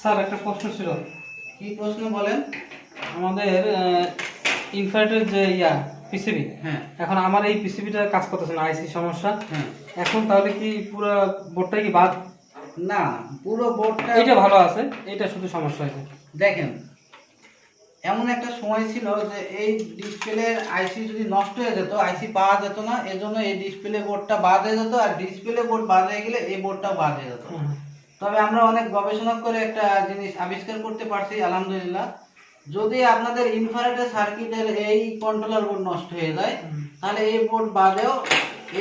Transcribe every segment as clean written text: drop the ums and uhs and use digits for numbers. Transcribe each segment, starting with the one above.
Sir একটা প্রশ্ন ছিল। কি প্রশ্ন বলেন? আমাদের ইনফ্রারেডের যে পিসিবি, হ্যাঁ এখন আমার এই পিসিবিটা কাজ করতেছে না, আইসি সমস্যা। হ্যাঁ। এখন তাহলে কি পুরো বোর্ডটাই কি বাদ? না, পুরো বোর্ডটা এইটা ভালো আছে, এইটা শুধু সমস্যা হয়েছে। দেখেন, এমন একটা সময় ছিল যে এই ডিসপ্লে আইসি যদি নষ্ট হয়ে যেত, আইসি পাওয়া যেত না, এজন্য এই ডিসপ্লে বোর্ডটা বাদ হয়ে যেত, আর ডিসপ্লে বোর্ড বাদ হয়ে গেলে এই বোর্ডটাও বাদ হয়ে যেত। তবে আমরা অনেক গবেষণা করে একটা জিনিস আবিষ্কার করতে পারছি, আলহামদুলিল্লাহ। যদি আপনাদের ইনফ্রারেড সার্কিটের এই কন্ট্রোলার বোর্ড নষ্ট হয়ে যায়, তাহলে এই বোর্ড বাদেও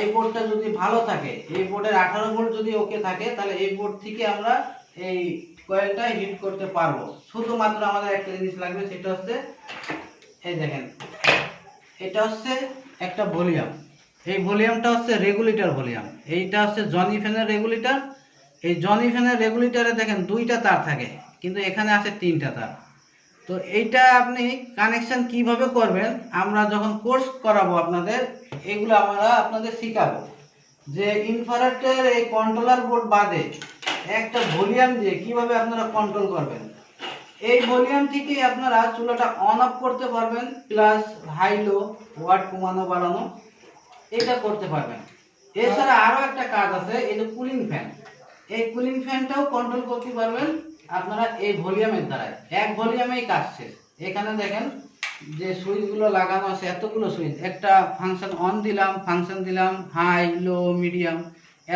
এই বোর্ডটা যদি ভালো থাকে, এই বোর্ডের 18 ভোল্ট যদি ওকে থাকে, তাহলে এই বোর্ড থেকে আমরা এই কয়েলটা হিট করতে পারবো। শুধুমাত্র আমাদের একটা জিনিস লাগবে, সেটা হচ্ছে এই দেখেন, এটা হচ্ছে একটা ভলিউম। এই ভলিউমটা হচ্ছে রেগুলেটর ভলিউম, এইটা হচ্ছে জনি ফ্যানের রেগুলেটর। এই জনি ফ্যানের রেগুলেটরে দেখেন দুইটা তার থাকে, কিন্তু এখানে আছে তিনটা তার। তো এইটা আপনি কানেকশন কিভাবে করবেন, আমরা যখন কোর্স করাবো আপনাদের, এগুলো আমরা আপনাদের শিখাবো যে ইনফ্রারেডের এই কন্ট্রোলার বোর্ড বাদে একটা ভলিউম দিয়ে কিভাবে আপনারা কন্ট্রোল করবেন। এই ভলিউম থেকে আপনারা চুলাটা অন অফ করতে পারবেন, প্লাস হাই লো ওয়াট কমানো বাড়ানো এটা করতে পারবেন। এছাড়া আরো একটা কাজ আছে, এই যে কুলিং ফ্যান, এই কুলিং ফ্যানটাও কন্ট্রোল করতে পারবেন আপনারা এই ভলিউমের দ্বারাই। এক ভলিউমেই কাজ শেষ। এখানে দেখেন যে সুইচগুলো লাগানো আছে, এতগুলো সুইচ, একটা ফাংশন অন দিলাম, ফাংশন দিলাম, হাই লো মিডিয়াম,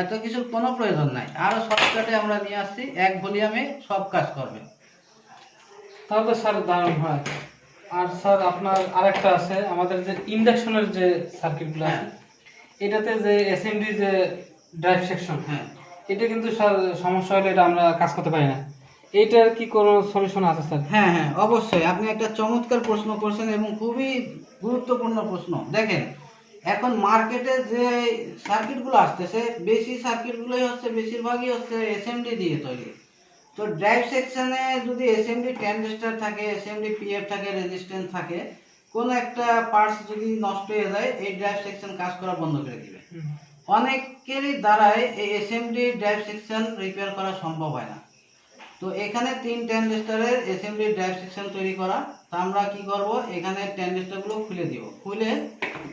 এত কিছুর কোনো প্রয়োজন নাই। আরো শর্টকাটে আমরা নিয়ে আসছি, এক ভলিউমে সব কাজ করবে। তাহলে স্যার দারুণ হয়। আর স্যার আপনার আরেকটা আছে, আমাদের যে ইন্ডাকশনের যে সার্কিটগুলো আছে, এটাতে যে এসএমডি যে ড্রাইভ সেকশন, হ্যাঁ এটা কিন্তু স্যার সমস্যা হলে এটা আমরা কাজ করতে পারি না। এইটার কি কোনো সলিউশন আছে স্যার? হ্যাঁ হ্যাঁ, অবশ্যই। আপনি একটা চমৎকার প্রশ্ন করছেন এবং খুবই গুরুত্বপূর্ণ প্রশ্ন। দেখেন, এখন মার্কেটে যে সার্কিটগুলো আসতেছে, বেশি সার্কিটগুলোই হচ্ছে, বেশিরভাগই হচ্ছে এসএমডি দিয়ে তৈরি। তো ড্রাইভ সেকশনে যদি এসএমডি ট্রানজিস্টর থাকে, এসএমডি পিএফ থাকে, রেজিস্ট্যান্স থাকে, কোনো একটা পার্টস যদি নষ্ট হয়ে যায়, এই ড্রাইভ সেকশন কাজ করা বন্ধ করে দিবে। অনেকেরই দ্বারাই এই এসএমডি ড্রাইভ সেকশন রিপেয়ার করা সম্ভব হয় না। তো এখানে 3 ট্রানজিস্টরের এসএমডি ড্রাইভ সেকশন তৈরি করা। তা আমরা কি করব, এখানে ট্রানজিস্টরগুলো খুলে দিব। খুলে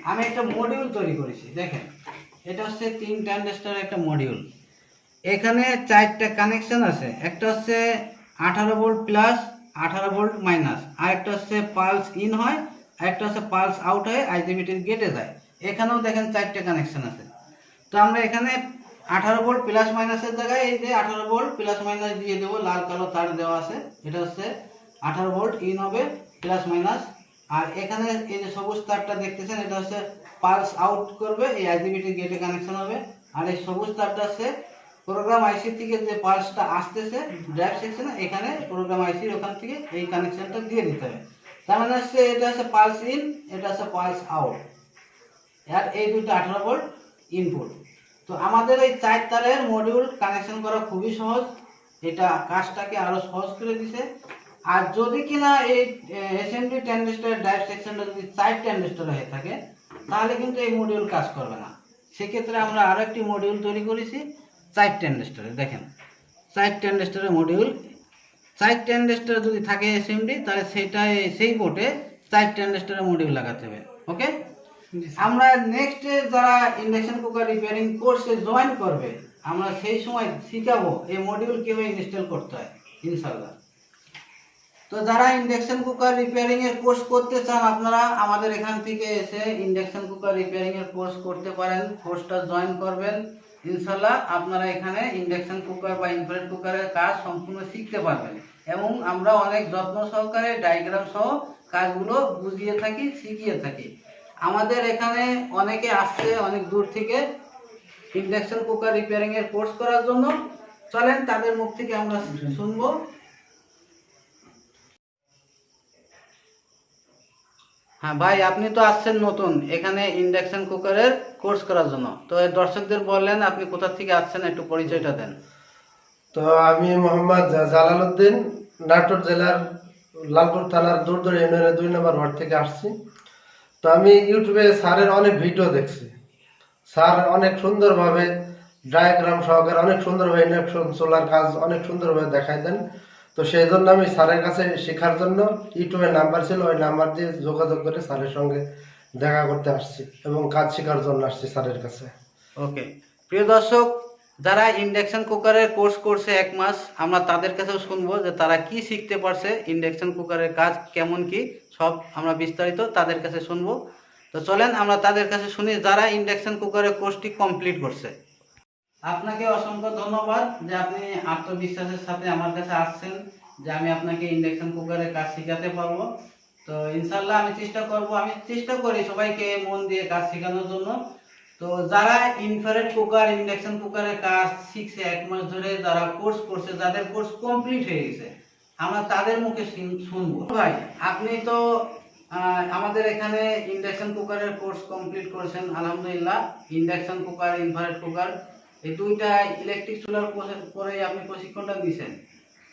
আমি একটা মডিউল তৈরি করেছি। দেখেন, এটা হচ্ছে 3 ট্রানজিস্টরের একটা মডিউল। এখানে 4টা কানেকশন আছে, একটা হচ্ছে 18 ভোল্ট প্লাস, 18 ভোল্ট মাইনাস, আর একটা হচ্ছে পালস ইন হয়, আর একটা হচ্ছে পালস আউট হয়ে আইজিবিটির গেটে যায়। এখানেও দেখেন 4টা কানেকশন আছে। তো আমরা এখানে 18 ভোল্ট প্লাস মাইনাসের জায়গায় এই যে 18 ভোল্ট প্লাস মাইনাস দিয়ে দেবো, লাল কালো তার দেওয়া আছে। এটা হচ্ছে 18 ভোল্ট ইন হবে, প্লাস মাইনাস। আর এখানে এই যে সবুজ তারটা দেখতেছেন, এটা হচ্ছে পালস আউট করবে, এই আইজিবিটি গেটে কানেকশন হবে। আর এই সবুজ তারটা হচ্ছে প্রোগ্রাম আইসি থেকে যে পালসটা আসতেছে ড্রাইভ সেকশনে, এখানে প্রোগ্রাম আইসির ওখান থেকে এই কানেকশনটা দিয়ে দিতে হবে। তার মানে হচ্ছে এটা হচ্ছে পালস ইন, এটা হচ্ছে পালস আউট, আর এই দুটো 18 ভোল্ট ইনপুট। তো আমাদের এই 4 তারের মডিউল কানেকশন করা খুবই সহজ, এটা কাজটাকে আরো সহজ করে দিছে। আর যদি কিনা এই এসএমডি ট্রানজিস্টর ড্রাইভ সেকশনটা যদি 4 ট্রানজিস্টর হয়ে থাকে, তাহলে কিন্তু এই মডিউল কাজ করবে না। সেক্ষেত্রে আমরা আরো একটি মডিউল তৈরি করেছি 4 ট্রানজিস্টরে। দেখেন, 4 ট্রানজিস্টরের মডিউল। 4 ট্রানজিস্টর যদি থাকে এসএমডি, তাহলে সেটাই সেই বোর্ডে 4 ট্রানজিস্টরের মডিউল লাগাতে হবে। ওকে, আমরা নেক্সট যারা ইন্ডাকশন কুকার রিপেয়ারিং কোর্সে জয়েন করবে, আমরা সেই সময় শিখাবো এই মডিউল কিভাবে ইনস্টল করতে হয় ইনশাআল্লাহ। তো যারা ইন্ডাকশন কুকার রিপেয়ারিং এর কোর্স করতে চান, আপনারা আমাদের এখান থেকে এসে ইন্ডাকশন কুকার রিপেয়ারিং এর কোর্স করতে পারেন, কোর্সটা জয়েন করবেন। ইনশাআল্লাহ আপনারা এখানে ইন্ডাকশন কুকার বা ইনফ্রারেড কুকারের কাজ সম্পূর্ণ শিখতে পারবেন, এবং আমরা অনেক যত্ন সহকারে ডায়াগ্রাম সহ কাজগুলো বুঝিয়ে থাকি, শিখিয়ে থাকি। আমাদের এখানে অনেকে আসছে অনেক দূর থেকে ইন্ডাকশন কুকার রিপেয়ারিং এর কোর্স করার জন্য। চলেন তাদের মুখ থেকে আমরা শুনবো। হ্যাঁ ভাই, আপনি তো আসছেন নতুন এখানে ইন্ডাকশন কুকারের কোর্স করার জন্য, তো দর্শকদের বললেন আপনি কোথা থেকে আসছেন, একটু পরিচয়টা দেন। তো আমি মোহাম্মদ জালালউদ্দিন, নাটোর জেলার লালপুর থানার দূরদূর ইউনিয়নের 2 নম্বর ওয়ার্ড থেকে আসছি। তো আমি ইউটিউবে স্যারের অনেক ভিডিও দেখছি। স্যার অনেক সুন্দরভাবে ডায়াগ্রাম সহকারে অনেক সুন্দরভাবে ইন্ডাকশন চুলার কাজ অনেক সুন্দরভাবে দেখাই দেন। তো তো সেই জন্য আমি স্যারের কাছে শেখার জন্য ইউটিউবে নাম্বার ছিল, ওই নাম্বার দিয়ে যোগাযোগ করে স্যারের সঙ্গে দেখা করতে আসছি এবং কাজ শেখার জন্য আসছি স্যারের কাছে। ওকে, প্রিয় দর্শক, যারা ইন্ডাকশন কুকারের কোর্স করছে 1 মাস, আমরা তাদের কাছেও শুনবো যে তারা কি শিখতে পারছে, ইন্ডাকশন কুকারের কাজ কেমন কি, সব আমরা বিস্তারিত তাদের কাছে শুনবো। তো চলেন আমরা তাদের কাছে শুনি যারা ইন্ডাকশন কুকারের কোর্সটি কমপ্লিট করছে। আপনাকে অসংখ্য ধন্যবাদ যে আপনি আত্মবিশ্বাসের সাথে আমার কাছে আসছেন যে আমি আপনাকে ইন্ডাকশন কুকারের কাজ শেখাতে পারবো। তো ইনশাল্লাহ আমি চেষ্টা করি সবাইকে মন দিয়ে কাজ শেখানোর জন্য। তো যারা ইনফ্রারেড কুকার, ইন্ডাকশন কুকারের কাজ শিখছে 1 মাস ধরে, যারা কোর্স করছে, যাদের কোর্স কমপ্লিট হয়ে গেছে, আমরা তাদের মুখে শুনবো। ভাই, আপনি তো আমাদের এখানে ইন্ডাকশন কুকারের কোর্স কমপ্লিট করেছেন আলহামদুলিল্লাহ। ইন্ডাকশন কুকার, ইনফ্রারেড কুকার, এই দুইটা ইলেকট্রিক চুলার পরে আপনি প্রশিক্ষণটা দিয়েছেন।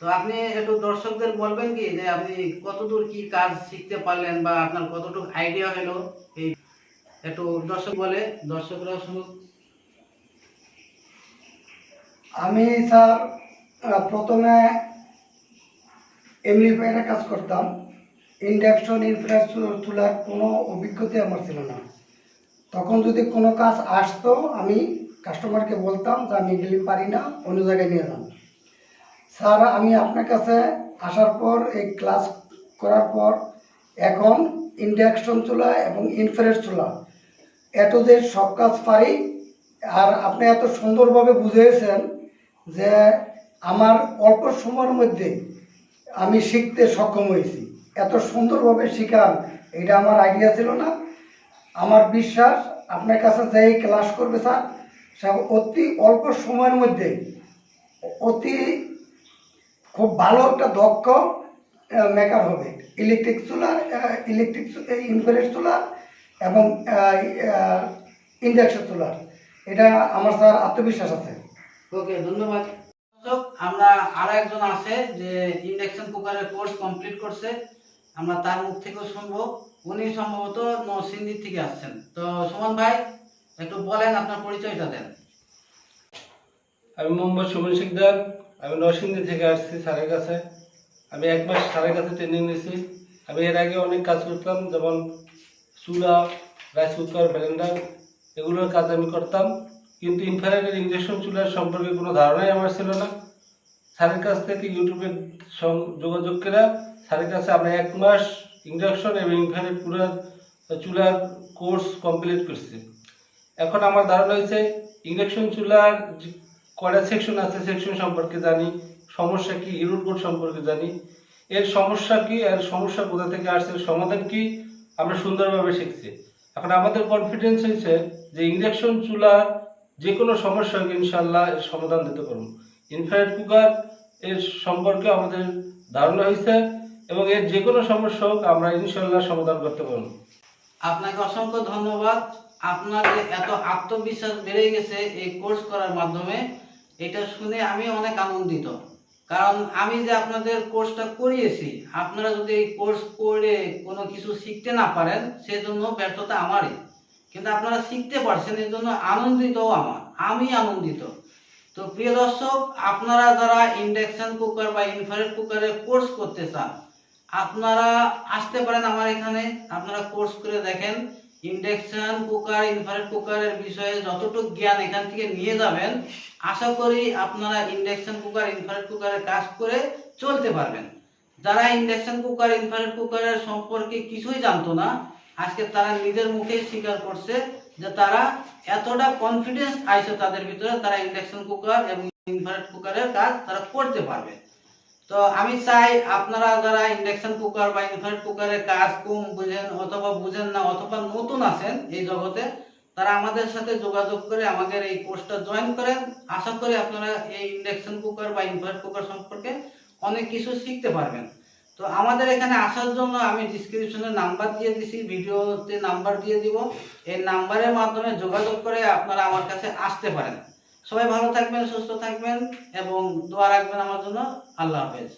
তো আপনি একটু দর্শকদের বলবেন কি যে আপনি কতদূর কি কাজ শিখতে পারলেন বা আপনার কতটুকু আইডিয়া হলো, এই একটু দর্শকরাও শুনুক। আমি স্যার প্রথমে এমপ্লিফায়ারে কাজ করতাম। ইন্ডাকশন, ইনফ্রারেড চুলার কোনো অভিজ্ঞতা আমার ছিল না। তখন যদি কোনো কাজ আসতো আমি কাস্টমারকে বলতাম যে আমি এগুলি পারি না, অন্য জায়গায় নিয়ে যান। স্যার, আমি আপনার কাছে আসার পর, এই ক্লাস করার পর, এখন ইন্ডাকশন চুলা এবং ইনফ্রারেড চুলা যে সব কাজ পারি। আর আপনি এত সুন্দরভাবে বুঝিয়েছেন যে আমার অল্প সময়ের মধ্যে আমি শিখতে সক্ষম হয়েছি। এত সুন্দরভাবে শেখান, এটা আমার আইডিয়া ছিল না। আমার বিশ্বাস আপনার কাছে যেই ক্লাস করবে স্যার, সে অতি অল্প সময়ের মধ্যে খুব ভালো একটা দক্ষ মেকার হবে। ইলেকট্রিক ইনফ্রারেড চুলা এবং ইন্ডাকশন চুলার, এটা আমার স্যার আত্মবিশ্বাস আছে। ওকে, ধন্যবাদ। দর্শক, আমরা আরো একজন আছে যে ইন্ডাকশন কুকারের কোর্স কমপ্লিট করছে, আমরা তার মুখ থেকেও শুনবো। উনি সম্ভবত নরসিংদী থেকে আসছেন। তো সুমন ভাই, একটু বলেন, আপনার পরিচয়টা দেন। আমি মোহাম্মদ সুমন শিকদার, আমি নরসিংদী থেকে আসছি স্যারের কাছে। আমি 1 মাস স্যারের কাছে ট্রেনিং নিয়েছি। আমি এর আগে অনেক কাজ করতাম, যেমন চুলা, রাইস কুকার, ব্লেন্ডার, এগুলোর কাজ আমি করতাম। কিন্তু ইনফ্রারেড ইন্ডাকশন চুলার সম্পর্কে কোনো ধারণাই আমার ছিল না। স্যারের কাছ থেকে ইউটিউবে যোগাযোগ করে স্যারের কাছে আমরা 1 মাস ইন্ডাকশন এবং ইনফ্রারেড চুলার কোর্স কমপ্লিট করছি। এখন আমার ধারণা হয়েছে ইন্ডাকশন চুলার কয়টা সেকশন আছে, সেকশন সম্পর্কে জানি, সমস্যা কি, ইনপুট কোড সম্পর্কে জানি, এর সমস্যা কি, এর সমস্যা কোথা থেকে আসছে, সমাধান কি, আমরা সুন্দরভাবে শিখছি। এখন আমাদের কনফিডেন্স হয়েছে যে ইন্ডাকশন চুলার যে কোনো সমস্যা হোক ইনশাল্লাহ এর সমাধান দিতে পারবো। ইনফ্রারেড কুকার এর সম্পর্কে আমাদের ধারণা হয়েছে এবং এর যে কোনো সমস্যা হোক আমরা ইনশাল্লাহ সমাধান করতে পারবো। আপনাকে অসংখ্য ধন্যবাদ। আপনার যে এত আত্মবিশ্বাস বেড়ে গেছে এই কোর্স করার মাধ্যমে, এটা শুনে আমি অনেক আনন্দিত। কারণ আমি যে আপনাদের কোর্সটা করিয়েছি, আপনারা যদি এই কোর্স করে কোনো কিছু শিখতে না পারেন, সেজন্য ব্যর্থতা আমারই। কিন্তু আপনারা শিখতে পারছেন, এর জন্য আনন্দিতও আমি আনন্দিত। তো প্রিয় দর্শক, আপনারা যারা ইন্ডাকশন কুকার বা ইনফ্রারেড কুকারের কোর্স করতে চান, আপনারা আসতে পারেন আমার এখানে। আপনারা কোর্স করে দেখেন। ইন্ডাকশন কুকার, ইনফ্রারেড কুকারের বিষয়ে যতটুকু জ্ঞান এখান থেকে নিয়ে যাবেন, আশা করি আপনারা ইন্ডাকশন কুকার, ইনফ্রারেড কুকারের কাজ করে চলতে পারবেন। যারা ইন্ডাকশন কুকার, ইনফ্রারেড কুকারের সম্পর্কে কিছুই জানতো না, আজকে তারা নিজের মুখে স্বীকার করছে যে তারা এতটা কনফিডেন্স আইছে তাদের ভিতরে, তারা ইন্ডাকশন কুকার এবং ইনফ্রারেড কুকারের কাজ তারা করতে পারবে। তো আমি চাই আপনারা যারা ইন্ডাকশন কুকার বা ইনফ্রারেড কুকারের কাজ কম বুঝেন অথবা বুঝেন না অথবা নতুন আছেন এই জগতে, তারা আমাদের সাথে যোগাযোগ করে আমাদের এই কোর্সটা জয়েন করেন। আশা করি আপনারা এই ইন্ডাকশন কুকার বা ইনফ্রারেড কুকার সম্পর্কে অনেক কিছু শিখতে পারবেন। তো আমাদের এখানে আসার জন্য আমি ডিসক্রিপশনে নাম্বার দিয়ে দিছি, ভিডিওতে নাম্বার দিয়ে দিব। এই নাম্বারের মাধ্যমে যোগাযোগ করে আপনারা আমার কাছে আসতে পারেন। সবাই ভালো থাকবেন, সুস্থ থাকবেন এবং দোয়া রাখবেন আমার জন্য। আল্লাহ হাফেজ।